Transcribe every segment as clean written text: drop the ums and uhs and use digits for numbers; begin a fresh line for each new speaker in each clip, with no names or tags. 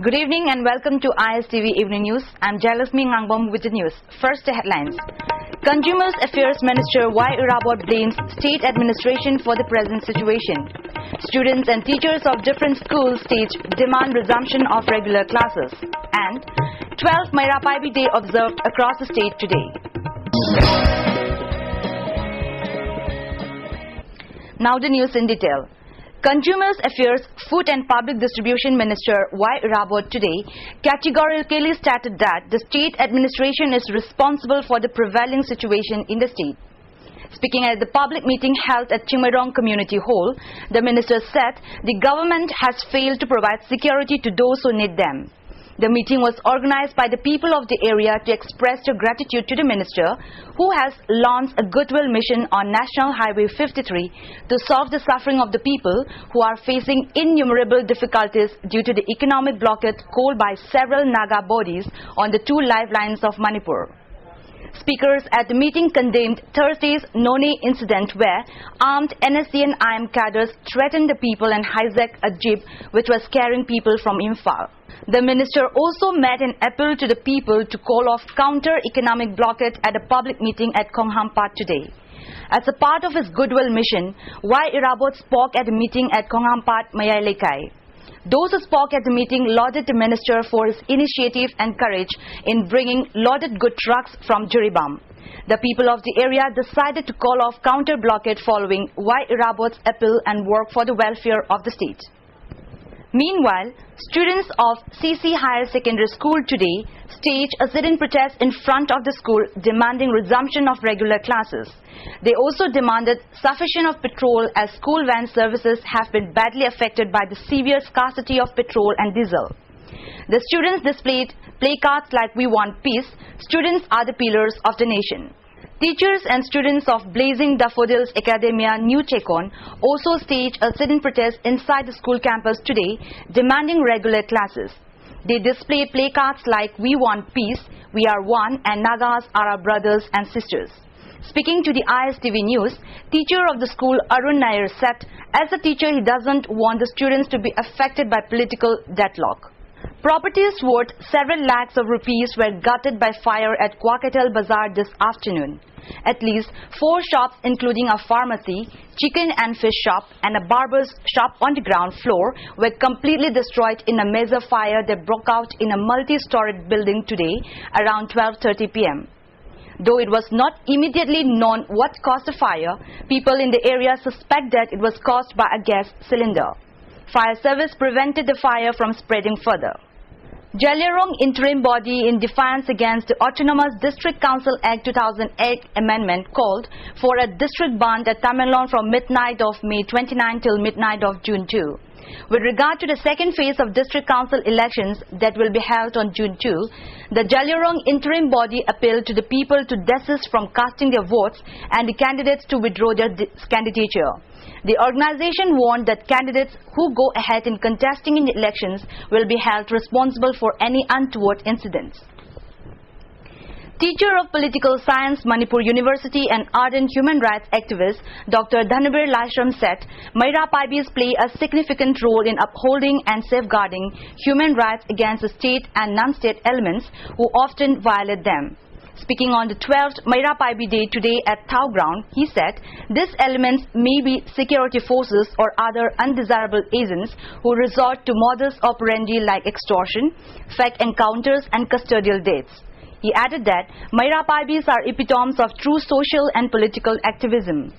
Good evening and welcome to ISTV Evening News. I'm Jalasmi Ngangbom with the news. First, the headlines. Consumer Affairs Minister Y. Irabot blames state administration for the present situation. Students and teachers of different schools stage demand resumption of regular classes. And 12th Mairapaibi Day observed across the state today. Now the news in detail. Consumer Affairs, Food and Public Distribution Minister Y. Irabot today categorically stated that the state administration is responsible for the prevailing situation in the state. Speaking at the public meeting held at Chingmairong Community Hall, the minister said the government has failed to provide security to those who need them. The meeting was organized by the people of the area to express their gratitude to the minister, who has launched a goodwill mission on National Highway 53 to solve the suffering of the people who are facing innumerable difficulties due to the economic blockade called by several Naga bodies on the two lifelines of Manipur. Speakers at the meeting condemned Thursday's Noni incident where armed NSC and IM cadres threatened the people and hijacked a jeep which was carrying people from Imphal. The minister also made an appeal to the people to call off counter-economic blockade at a public meeting at Konghampat today. As a part of his goodwill mission, Y. Irabot spoke at a meeting at Konghampat, Mayailekai. Those who spoke at the meeting lauded the minister for his initiative and courage in bringing loaded good trucks from Jiribam. The people of the area decided to call off counter-blockade following Y. Irabot's appeal and work for the welfare of the state. Meanwhile, students of CC Higher Secondary School today staged a sit-in protest in front of the school demanding resumption of regular classes. They also demanded sufficient of petrol as school van services have been badly affected by the severe scarcity of petrol and diesel. The students displayed placards like "We want peace, students are the pillars of the nation." Teachers and students of Blazing Daffodils Academia New Chekon also staged a sit-in protest inside the school campus today, demanding regular classes. They displayed placards like "We want peace, we are one, and Nagas are our brothers and sisters." Speaking to the ISTV News, teacher of the school Arun Nair said, as a teacher he doesn't want the students to be affected by political deadlock. Properties worth several lakhs of rupees were gutted by fire at Kwakatel Bazaar this afternoon. At least 4 shops including a pharmacy, chicken and fish shop and a barber's shop on the ground floor were completely destroyed in a major fire that broke out in a multi-storied building today around 12:30 p.m. Though it was not immediately known what caused the fire, people in the area suspect that it was caused by a gas cylinder. Fire service prevented the fire from spreading further. Jalierong interim body, in defiance against the Autonomous District Council Act 2008 amendment, called for a district band at Tamenlong from midnight of May 29 till midnight of June 2. With regard to the second phase of district council elections that will be held on June 2, the Jalierong interim body appealed to the people to desist from casting their votes and the candidates to withdraw their candidature. The organization warned that candidates who go ahead in contesting in the elections will be held responsible for any untoward incidents. Teacher of Political Science, Manipur University and ardent human rights activist Dr. Dhanabir Laishram said Mairapaibis play a significant role in upholding and safeguarding human rights against the state and non-state elements who often violate them. Speaking on the 12th Mairapaibi Day today at Thao Ground, he said these elements may be security forces or other undesirable agents who resort to modus operandi like extortion, fake encounters and custodial deaths. He added that Mairapaibis are epitomes of true social and political activism.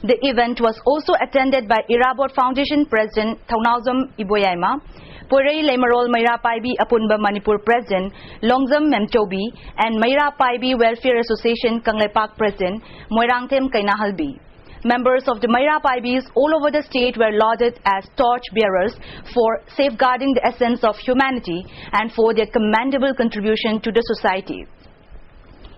The event was also attended by Irabot Foundation President Thaunawjam Iboyaima, Porei Lemarol Mairapaibi Apunba Manipur President Longzam Memtobi, and Mairapaibi Welfare Association Kanglepak President Moirangtem Kainahalbi. Members of the Mairapaibis all over the state were lauded as torch bearers for safeguarding the essence of humanity and for their commendable contribution to the society.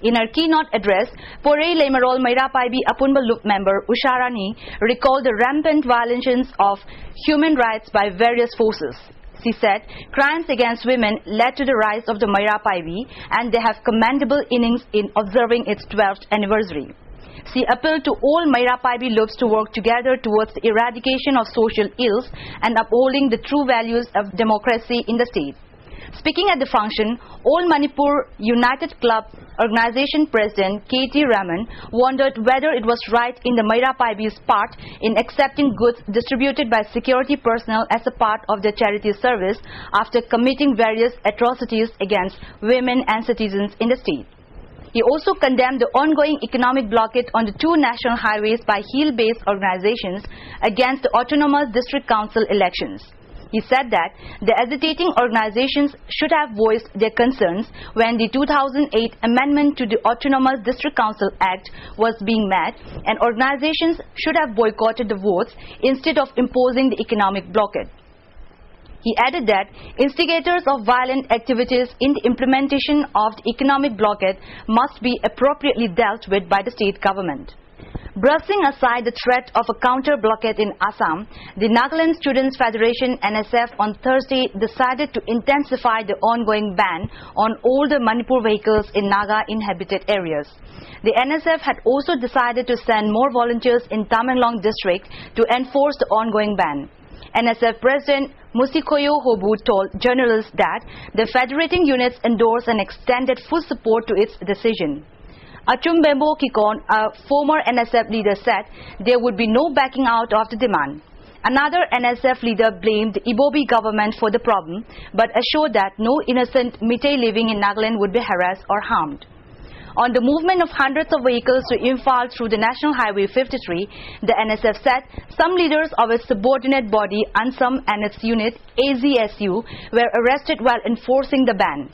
In her keynote address, Porei Lemarol Mairapaibi Apunba Loop member Usharani recalled the rampant violations of human rights by various forces. She said crimes against women led to the rise of the Mairapaibi and they have commendable innings in observing its 12th anniversary. She appealed to all Mairapaibi loops to work together towards the eradication of social ills and upholding the true values of democracy in the state. Speaking at the function, All Manipur United Club Organization President K.T. Raman wondered whether it was right in the Mairapaibi's part in accepting goods distributed by security personnel as a part of their charity service after committing various atrocities against women and citizens in the state. He also condemned the ongoing economic blockade on the two national highways by heel-based organizations against the Autonomous District Council elections. He said that the agitating organizations should have voiced their concerns when the 2008 amendment to the Autonomous District Council Act was being made, and organizations should have boycotted the votes instead of imposing the economic blockade. He added that instigators of violent activities in the implementation of the economic blockade must be appropriately dealt with by the state government. Brushing aside the threat of a counter-blockade in Assam, the Nagaland Students Federation NSF on Thursday decided to intensify the ongoing ban on all the Manipur vehicles in Naga inhabited areas. The NSF had also decided to send more volunteers in Tamenglong district to enforce the ongoing ban. NSF President Musikoyo Hobu told journalists that the federating units endorsed and extended full support to its decision. Achumbembo Kikon, a former NSF leader, said there would be no backing out of the demand. Another NSF leader blamed the Ibobi government for the problem, but assured that no innocent Meitei living in Nagaland would be harassed or harmed. On the movement of hundreds of vehicles to Imphal through the National Highway 53, the NSF said some leaders of its subordinate body, ANSAM, and its unit, AZSU, were arrested while enforcing the ban.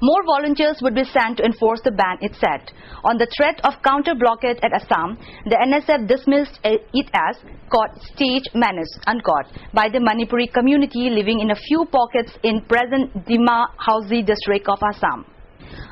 More volunteers would be sent to enforce the ban, it said. On the threat of counter-blockade at Assam, the NSF dismissed it as caught stage menace, unquote, by the Manipuri community living in a few pockets in present Dima Hausi district of Assam.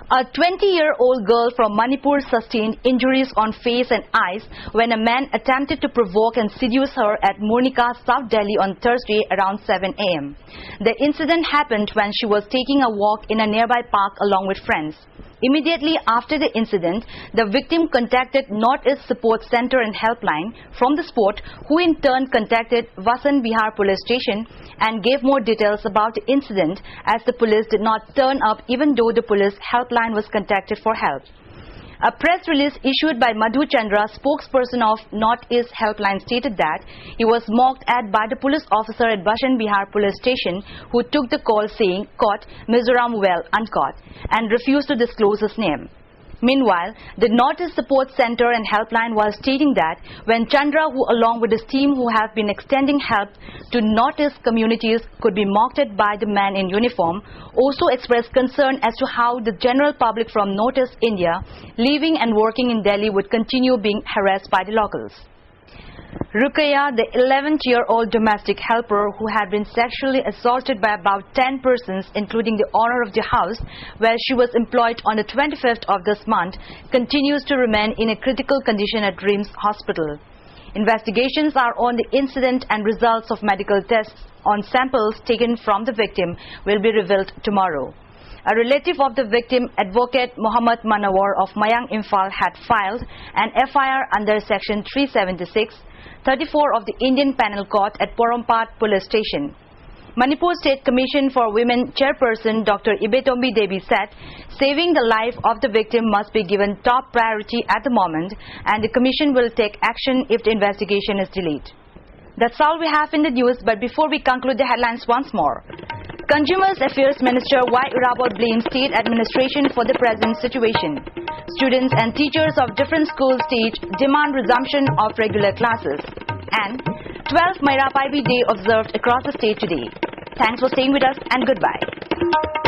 A 20-year-old girl from Manipur sustained injuries on face and eyes when a man attempted to provoke and seduce her at Murnika, South Delhi on Thursday around 7 a.m. The incident happened when she was taking a walk in a nearby park along with friends. Immediately after the incident, the victim contacted Northeast Support Center and Helpline from the spot, who in turn contacted Vasan Bihar Police Station and gave more details about the incident, as the police did not turn up even though the police helpline was contacted for help. A press release issued by Madhu Chandra, spokesperson of Northeast Helpline, stated that he was mocked at by the police officer at Vasan Bihar Police Station, who took the call saying, "Caught Mizoram well, uncaught," and refused to disclose his name. Meanwhile, the Northeast Support Center and Helpline was stating that when Chandra, who along with his team who have been extending help to Northeast communities, could be mocked at by the man in uniform, also expressed concern as to how the general public from Northeast India living and working in Delhi would continue being harassed by the locals. Ruqayya, the 11-year-old domestic helper who had been sexually assaulted by about 10 persons, including the owner of the house where she was employed on the 25th of this month, continues to remain in a critical condition at RIMS Hospital. Investigations are on the incident, and results of medical tests on samples taken from the victim will be revealed tomorrow. A relative of the victim, Advocate Muhammad Manawar of Mayang Imphal, had filed an FIR under Section 376, 34 of the Indian Penal Code at Porompat Police Station. Manipur State Commission for Women Chairperson Dr. Ibetombi Devi said saving the life of the victim must be given top priority at the moment, and the Commission will take action if the investigation is delayed. That's all we have in the news, but before we conclude the headlines once more. Consumer Affairs Minister Y. Rabot blames state administration for the present situation. Students and teachers of different school stage demand resumption of regular classes. And 12th Mairapaibi Day observed across the state today. Thanks for staying with us, and goodbye.